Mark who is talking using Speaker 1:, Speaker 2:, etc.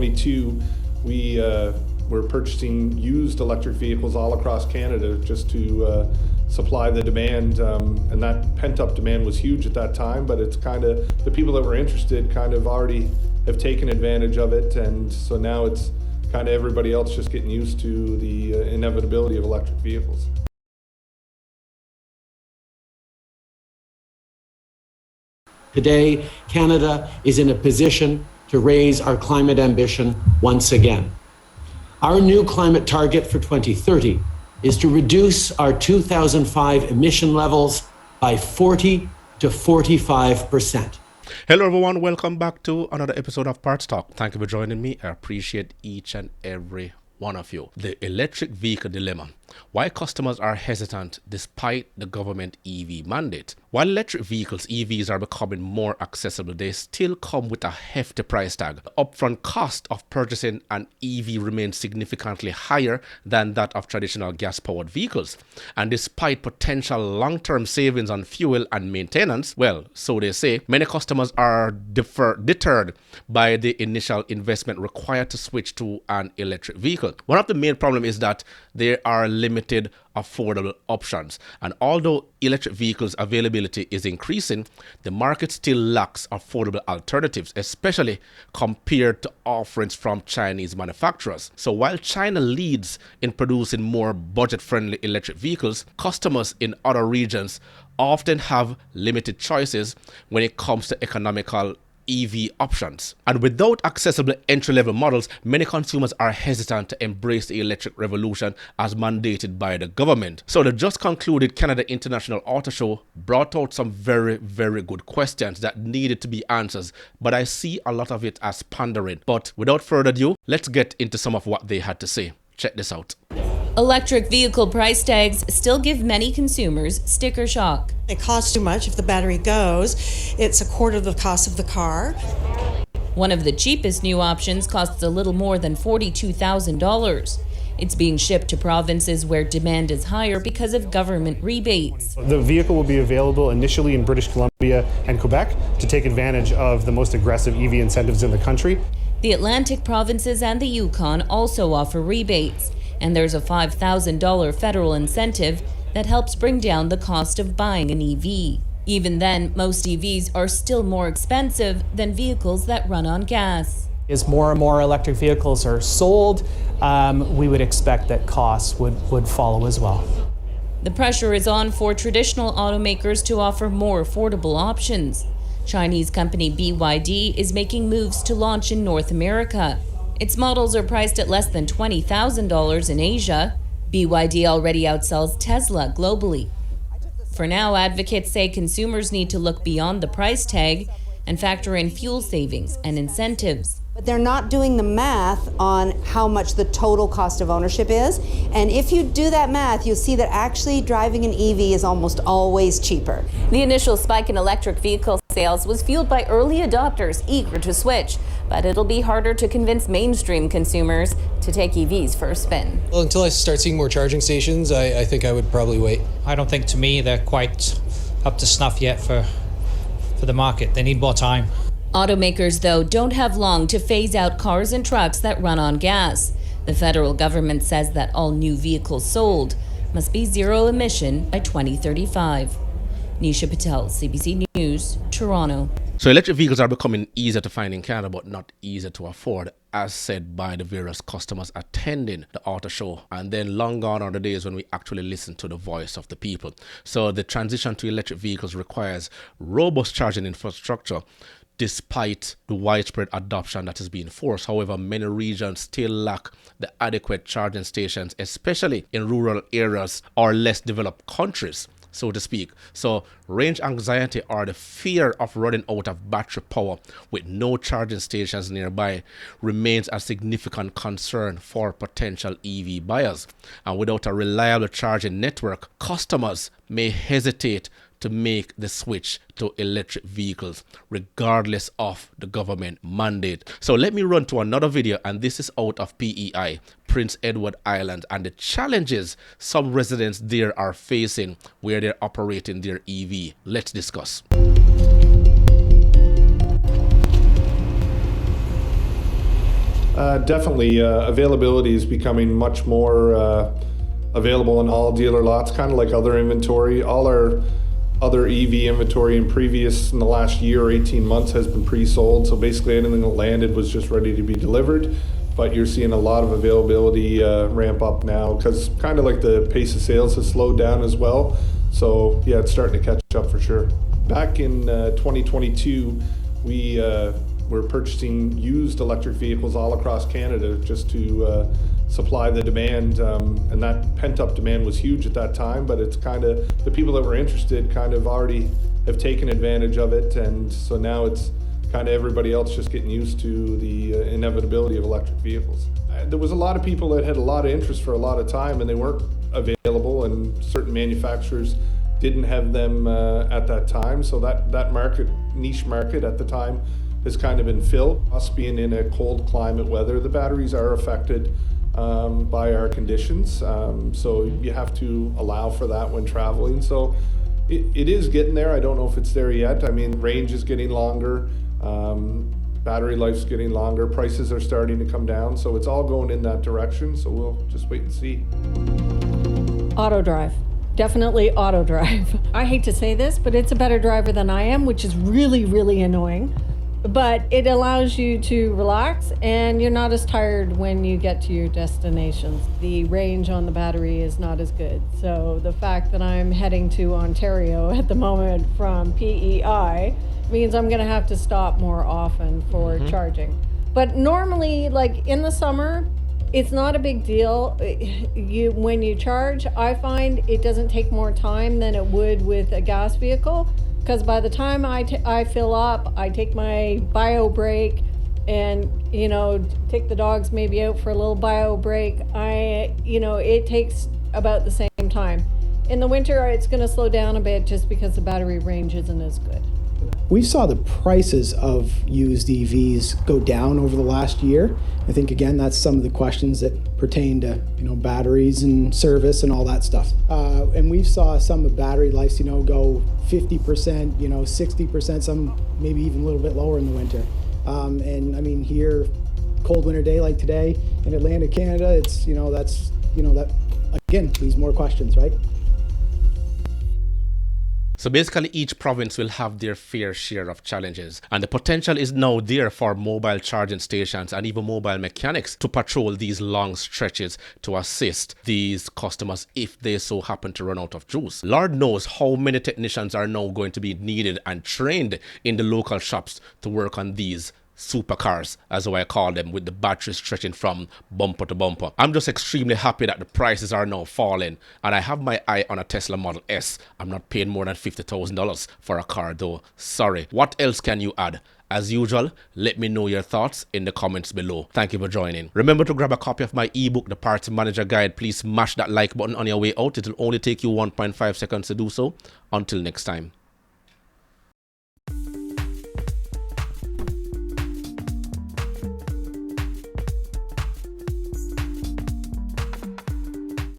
Speaker 1: 2022, we were purchasing used electric vehicles all across Canada just to supply the demand, and that pent-up demand was huge at that time, but it's kind of, the people that were interested kind of already have taken advantage of it, and so now it's kind of everybody else just getting used to the inevitability of electric vehicles.
Speaker 2: Today, Canada is in a position to raise our climate ambition once again. Our new climate target for 2030 is to reduce our 2005 emission levels by 40 to 45%.
Speaker 3: Hello everyone, welcome back to another episode of Parts Talk. Thank you for joining me. I appreciate each and every one of you. The electric vehicle dilemma. Why customers are hesitant despite the government EV mandate. While electric vehicles, EVs, are becoming more accessible, they still come with a hefty price tag. The upfront cost of purchasing an EV remains significantly higher than that of traditional gas-powered vehicles. And despite potential long-term savings on fuel and maintenance, well, so they say, many customers are deterred by the initial investment required to switch to an electric vehicle. One of the main problems is that there are limited affordable options, and although electric vehicles availability is increasing, the market still lacks affordable alternatives, especially compared to offerings from Chinese manufacturers. So while China leads in producing more budget-friendly electric vehicles, customers in other regions often have limited choices when it comes to economical EV options. And without accessible entry-level models, many consumers are hesitant to embrace the electric revolution as mandated by the government. So the just concluded Canada International Auto Show brought out some very, very good questions that needed to be answered, but I see a lot of it as pandering. But without further ado, let's get into some of what they had to say. Check this out.
Speaker 4: Electric vehicle price tags still give many consumers sticker shock.
Speaker 5: It costs too much. If the battery goes, it's a quarter of the cost of the car.
Speaker 4: One of the cheapest new options costs a little more than $42,000. It's being shipped to provinces where demand is higher because of government rebates.
Speaker 6: The vehicle will be available initially in British Columbia and Quebec to take advantage of the most aggressive EV incentives in the country.
Speaker 4: The Atlantic provinces and the Yukon also offer rebates, and there's a $5,000 federal incentive that helps bring down the cost of buying an EV. Even then, most EVs are still more expensive than vehicles that run on gas.
Speaker 7: As more and more electric vehicles are sold, we would expect that costs would follow as well.
Speaker 4: The pressure is on for traditional automakers to offer more affordable options. Chinese company BYD is making moves to launch in North America. Its models are priced at less than $20,000 in Asia. BYD already outsells Tesla globally. For now, advocates say consumers need to look beyond the price tag and factor in fuel savings and incentives.
Speaker 8: But they're not doing the math on how much the total cost of ownership is. And if you do that math, you'll see that actually driving an EV is almost always cheaper.
Speaker 4: The initial spike in electric vehicle sales was fueled by early adopters eager to switch, but it'll be harder to convince mainstream consumers to take EVs for a spin.
Speaker 9: Well, until I start seeing more charging stations, I think I would probably wait.
Speaker 10: I don't think, to me, they're quite up to snuff yet for the market. They need more time.
Speaker 4: Automakers, though, don't have long to phase out cars and trucks that run on gas. The federal government says that all new vehicles sold must be zero emission by 2035. Nisha Patel, CBC News, Toronto.
Speaker 3: So electric vehicles are becoming easier to find in Canada, but not easier to afford, as said by the various customers attending the auto show. And then long gone are the days when we actually listen to the voice of the people. So the transition to electric vehicles requires robust charging infrastructure, despite the widespread adoption that is being forced. However, many regions still lack the adequate charging stations, especially in rural areas or less developed countries, so to speak. So range anxiety, or the fear of running out of battery power with no charging stations nearby, remains a significant concern for potential EV buyers. And without a reliable charging network, customers may hesitate to make the switch to electric vehicles regardless of the government mandate. So let me run to another video, and this is out of PEI, Prince Edward Island, and the challenges some residents there are facing where they're operating their EV. Let's discuss.
Speaker 1: Definitely, availability is becoming much more available in all dealer lots, kind of like other inventory. All our other EV inventory in the last year or 18 months has been pre-sold. So basically anything that landed was just ready to be delivered. But you're seeing a lot of availability ramp up now because kind of like the pace of sales has slowed down as well. So yeah, it's starting to catch up for sure. Back in 2022, we were purchasing used electric vehicles all across Canada just to supply the demand, and that pent-up demand was huge at that time, but it's kind of, the people that were interested kind of already have taken advantage of it, and so now it's kind of everybody else just getting used to the inevitability of electric vehicles. There was a lot of people that had a lot of interest for a lot of time, and they weren't available, and certain manufacturers didn't have them at that time, so that market, niche market at the time, has kind of been filled. Us being in a cold climate weather, the batteries are affected by our conditions, so you have to allow for that when traveling. So it is getting there. I don't know if it's there yet. I mean, range is getting longer, battery life's getting longer, prices are starting to come down, so it's all going in that direction, so we'll just wait and see.
Speaker 11: Auto drive. Definitely auto drive. I hate to say this, but it's a better driver than I am, which is really, really annoying. But it allows you to relax and you're not as tired when you get to your destinations. The range on the battery is not as good. So the fact that I'm heading to Ontario at the moment from PEI means I'm going to have to stop more often for charging. But normally, like in the summer, it's not a big deal. When you charge, I find it doesn't take more time than it would with a gas vehicle. Because by the time I fill up, I take my bio break and, take the dogs maybe out for a little bio break. It takes about the same time. In the winter, it's going to slow down a bit just because the battery range isn't as good.
Speaker 12: We saw the prices of used EVs go down over the last year. I think, again, that's some of the questions that pertain to, batteries and service and all that stuff. And we saw some of battery lives, go 50%, 60%, some maybe even a little bit lower in the winter. And I mean, here, cold winter day like today in Atlantic Canada, it's, that, again, leaves more questions, right?
Speaker 3: So basically each province will have their fair share of challenges, and the potential is now there for mobile charging stations and even mobile mechanics to patrol these long stretches to assist these customers if they so happen to run out of juice. Lord knows how many technicians are now going to be needed and trained in the local shops to work on these supercars, as I call them, with the battery stretching from bumper to bumper. I'm just extremely happy that the prices are now falling, and I have my eye on a Tesla Model S. I'm not paying more than $50,000 for a car though. Sorry. What else can you add? As usual, let me know your thoughts in the comments below. Thank you for joining. Remember to grab a copy of my ebook, The Parts Manager Guide. Please smash that like button on your way out. It will only take you 1.5 seconds to do so. Until next time.